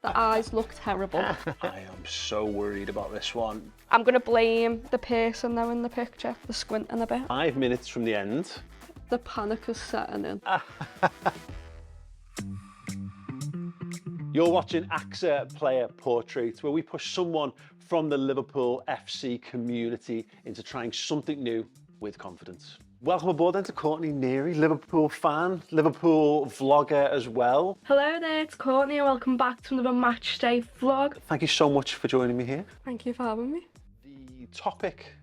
The eyes look terrible. I am so worried about this one. I'm going to blame the person though in the picture for squinting a bit. 5 minutes from the end. The panic is setting in. You're watching AXA Player Portraits, where we push someone from the Liverpool FC community into trying something new with confidence. Welcome aboard then to Courtney Neary, Liverpool fan, Liverpool vlogger as well. Hello there, it's Courtney and welcome back to another match day vlog. Thank you so much for joining me here. Thank you for having me. The topic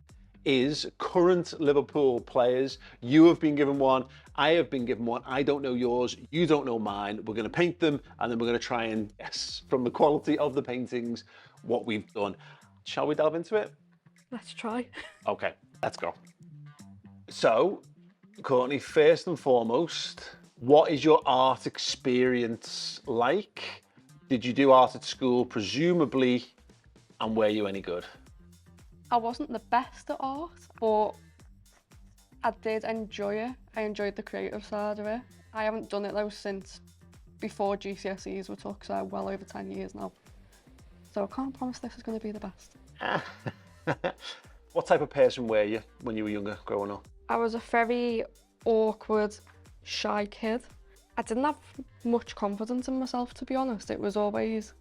is current Liverpool players. You have been given one, I have been given one. I don't know yours, you don't know mine. We're going to paint them and then we're going to try and guess from the quality of the paintings what we've done. Shall we delve into it? Let's try. Okay, let's go. So, Courtney, first and foremost, what is your art experience like? Did you do art at school, presumably, and were you any good? I wasn't the best at art, but I did enjoy it. I enjoyed the creative side of it. I haven't done it though since before GCSEs were took, so well over 10 years now. So I can't promise this is going to be the best. What type of person were you when you were younger, growing up? I was a very awkward, shy kid. I didn't have much confidence in myself, to be honest. It was always,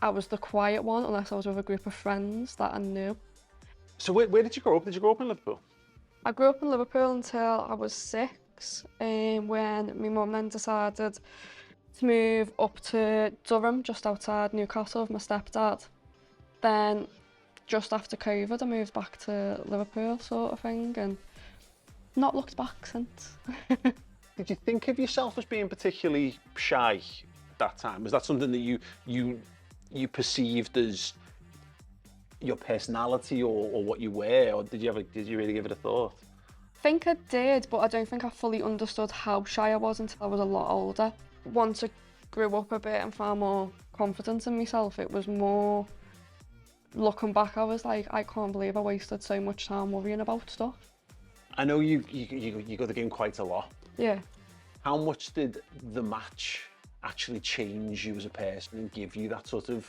I was the quiet one unless I was with a group of friends that I knew. So where did you grow up? Did you grow up in Liverpool? I grew up in Liverpool until I was 6, when my mum then decided to move up to Durham, just outside Newcastle, with my stepdad. Then just after COVID, I moved back to Liverpool sort of thing and not looked back since. Did you think of yourself as being particularly shy at that time? Was that something that you perceived as your personality or what you were, or did you really give it a thought? I think I did, but I don't think I fully understood how shy I was until I was a lot older. Once I grew up a bit and found more confidence in myself, it was more, looking back, I was like, I can't believe I wasted so much time worrying about stuff. I know you got the game quite a lot. Yeah. How much did the match actually change you as a person and give you that sort of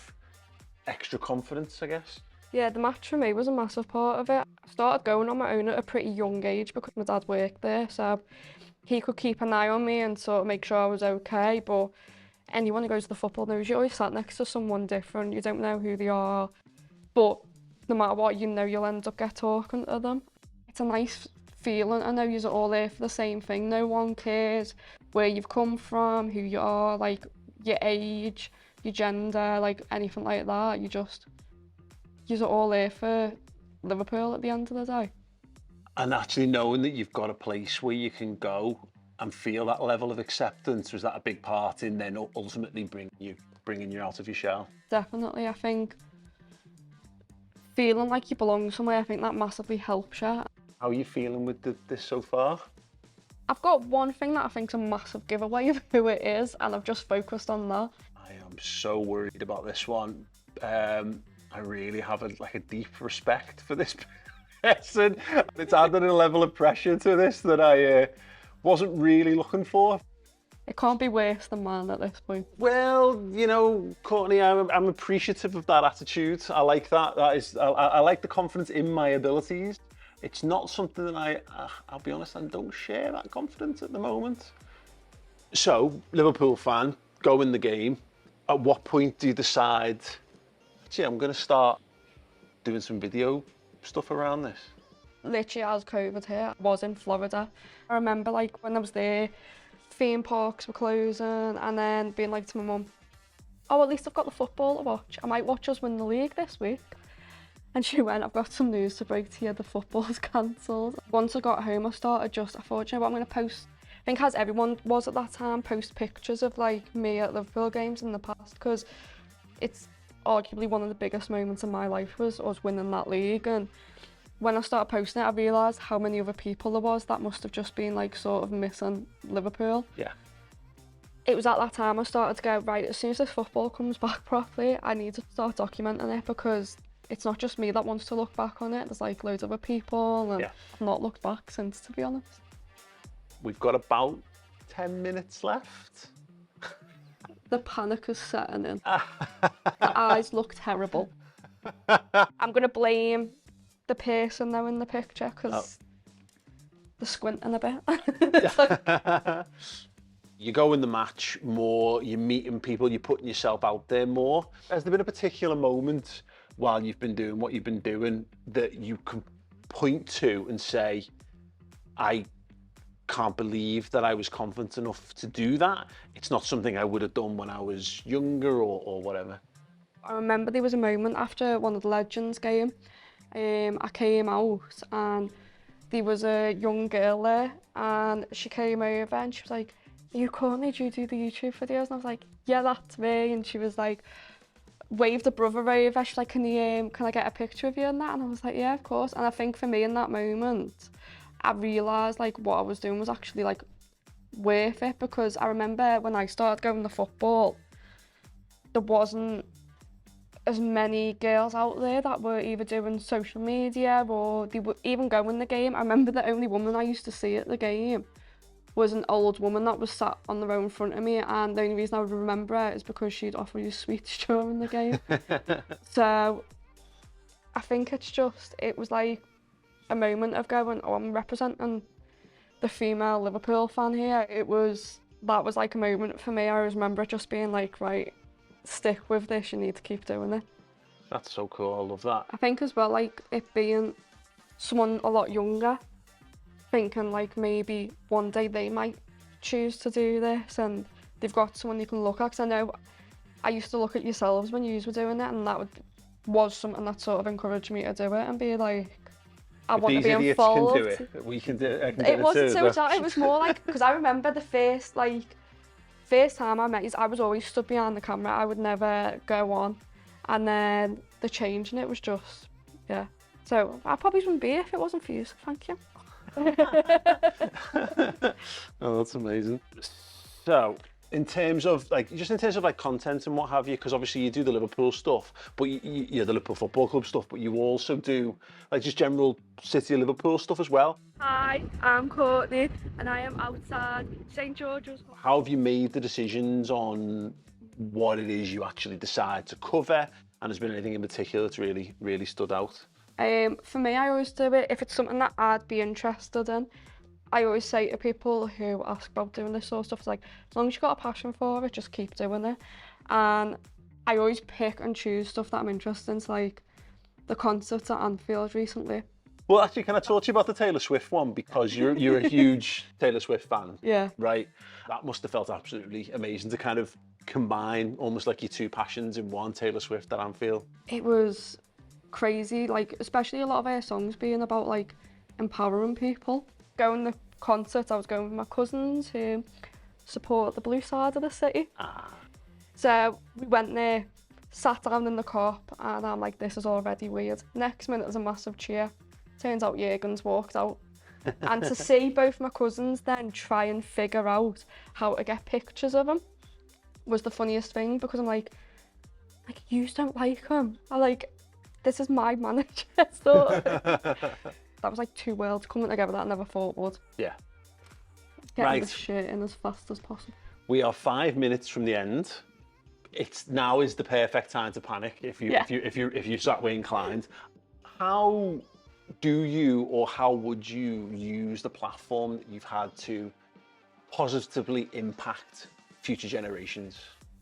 extra confidence, I guess? Yeah, the match for me was a massive part of it. I started going on my own at a pretty young age because my dad worked there, so he could keep an eye on me and sort of make sure I was okay. But anyone who goes to the football knows you're always sat next to someone different. You don't know who they are, but no matter what, you know you'll end up talking to them. It's a nice feeling. I know you're all there for the same thing. No one cares where you've come from, who you are, like your age, your gender, like anything like that. You're all there for Liverpool at the end of the day. And actually knowing that you've got a place where you can go and feel that level of acceptance, was that a big part in then ultimately bringing you out of your shell? Definitely. I think feeling like you belong somewhere, I think that massively helps you. How are you feeling with this so far? I've got one thing that I think's a massive giveaway of who it is, and I've just focused on that. I am so worried about this one. I really have a deep respect for this person. It's added a level of pressure to this that I wasn't really looking for. It can't be worse than mine at this point. Well, you know, Courtney, I'm appreciative of that attitude. I like that. I like the confidence in my abilities. It's not something that I'll be honest, I don't share that confidence at the moment. So, Liverpool fan, go in the game. At what point do you decide, gee, I'm going to start doing some video stuff around this? Literally, as COVID hit, I was in Florida. I remember like when I was there, theme parks were closing and then being like to my mum, oh, at least I've got the football to watch. I might watch us win the league this week. And she went, I've got some news to break to you, the football's cancelled. Once I got home, I thought, you know what, I'm going to post, I think as everyone was at that time, post pictures of like me at Liverpool games in the past, because it's arguably one of the biggest moments in my life was us winning that league. And when I started posting it, I realised how many other people there was that must have just been like sort of missing Liverpool. Yeah. It was at that time I started to go, right, as soon as this football comes back properly, I need to start documenting it, because it's not just me that wants to look back on it. There's like loads of other people, and yeah. I've not looked back since, to be honest. We've got about 10 minutes left. the panic is setting in. The eyes look terrible. I'm going to blame the person though in the picture because they're squinting a bit. You go in the match more, you're meeting people, you're putting yourself out there more. Has there been a particular moment while you've been doing what you've been doing that you can point to and say, I can't believe that I was confident enough to do that? It's not something I would have done when I was younger or whatever. I remember there was a moment after one of the Legends game. I came out and there was a young girl there and she came over and she was like, "Are you Courtney? Do you do the YouTube videos?" And I was like, "Yeah, that's me." And she was like, waved a brother over. She's like, can I get a picture of you and that? And I was like, yeah, of course. And I think for me in that moment, I realised like what I was doing was actually like worth it, because I remember when I started going to football, there wasn't as many girls out there that were either doing social media or they were even going the game. I remember the only woman I used to see at the game was an old woman that was sat on the row in front of me, and the only reason I would remember her is because she'd offer you sweets during the game. So I think it was like a moment of going, oh, I'm representing the female Liverpool fan here. That was like a moment for me. I always remember it just being like, right, stick with this, you need to keep doing it. That's so cool, I love that. I think as well, like it being someone a lot younger, thinking like maybe one day they might choose to do this and they've got someone you can look at. Because I know I used to look at yourselves when you were doing it, and that was something that sort of encouraged me to do it and be like, I want to be involved. If these idiots can do it, we can do it. It wasn't so much, it was more like, because I remember the first time I met you, I was always stood behind the camera. I would never go on. And then the change in it was just, yeah. So I probably wouldn't be here if it wasn't for you, so thank you. Oh, that's amazing. So, in terms of like content and what have you, because obviously you do the Liverpool stuff, but you're the Liverpool Football Club stuff, but you also do like just general City of Liverpool stuff as well. Hi, I'm Courtney and I am outside St George's. How have you made the decisions on what it is you actually decide to cover, and has been anything in particular that's really stood out? For me, I always do it if it's something that I'd be interested in. I always say to people who ask about doing this sort of stuff, it's like, as long as you've got a passion for it, just keep doing it. And I always pick and choose stuff that I'm interested in. So like the concert at Anfield recently. Well, actually, can I talk to you about the Taylor Swift one? Because you're a huge Taylor Swift fan. Yeah. Right? That must have felt absolutely amazing to kind of combine almost like your two passions in one, Taylor Swift at Anfield. It was crazy, like especially a lot of her songs being about like empowering people. Going to concerts, I was going with my cousins who support the blue side of the city. So we went there, sat down in the cop, and I'm like, this is already weird. Next minute there's a massive cheer. Turns out Jurgen's walked out. And to see both my cousins then try and figure out how to get pictures of him was the funniest thing, because I'm like, you don't like him. I'm like, this is my manager. So that was like two worlds coming together that I never thought would. Yeah. Getting this shirt in as fast as possible. We are 5 minutes from the end. Now is the perfect time to panic if you sat way inclined. How do you, or how would you use the platform that you've had to positively impact future generations?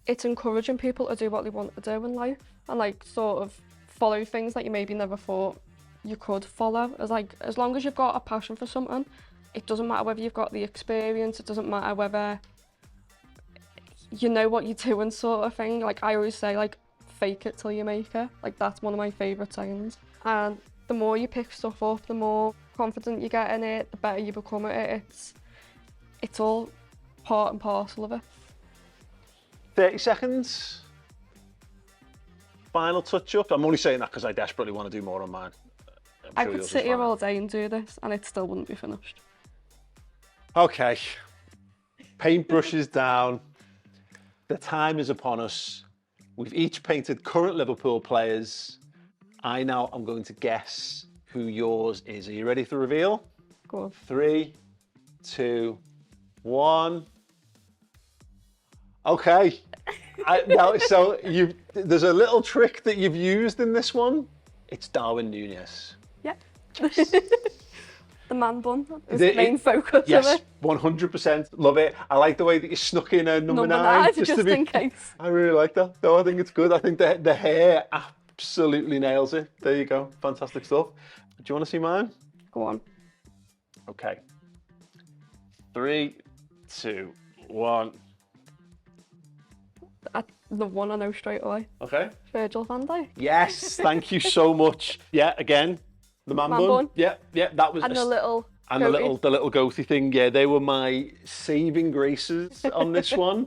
It's encouraging people to do what they want to do in life and like sort of follow things that you maybe never thought you could follow. As long as you've got a passion for something, it doesn't matter whether you've got the experience, it doesn't matter whether you know what you're doing, sort of thing. Like I always say, like, fake it till you make it. Like that's one of my favourite sayings. And the more you pick stuff up, the more confident you get in it, the better you become at it. It's all part and parcel of it. 30 seconds. Final touch up. I'm only saying that because I desperately want to do more on mine. I could sit here all day and do this and it still wouldn't be finished. Okay. Paintbrushes down. The time is upon us. We've each painted current Liverpool players. I now am going to guess who yours is. Are you ready for reveal? Go on. 3, 2, 1. Okay. Now, so there's a little trick that you've used in this one. It's Darwin Núñez. Yeah. The man bun is the main focus yes, of it. 100%. Love it. I like the way that you snuck in a number 9 just in case. I really like that. No, I think it's good. I think the hair absolutely nails it. There you go. Fantastic stuff. Do you want to see mine? Go on. Okay. 3, 2, 1. The one I know straight away. Okay. Virgil van Dijk. Yes, thank you so much. Yeah, again, the man bun. Yeah, that was. And the little. And the little goatee thing. Yeah, they were my saving graces on this one.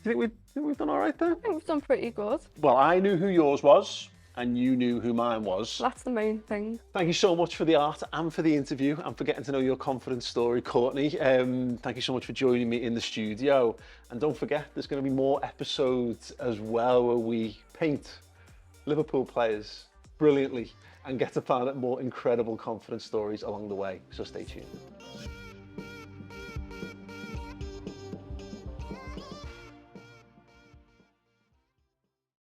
Do you think we've done all right there? I think we've done pretty good. Well, I knew who yours was, and you knew who mine was. That's the main thing. Thank you so much for the art and for the interview and for getting to know your confidence story, Courtney. Thank you so much for joining me in the studio. And don't forget, there's going to be more episodes as well where we paint Liverpool players brilliantly and get to find out more incredible confidence stories along the way. So stay tuned.